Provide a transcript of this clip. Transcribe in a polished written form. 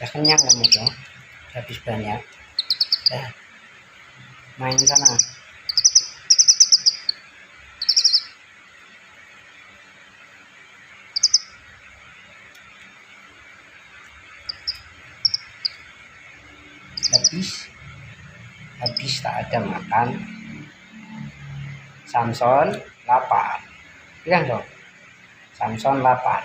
Udah kenyang kamu tuh, habis banyak. Main sana. Habis tak ada makan. Samson lapar. Bilang dong. Samson lapar.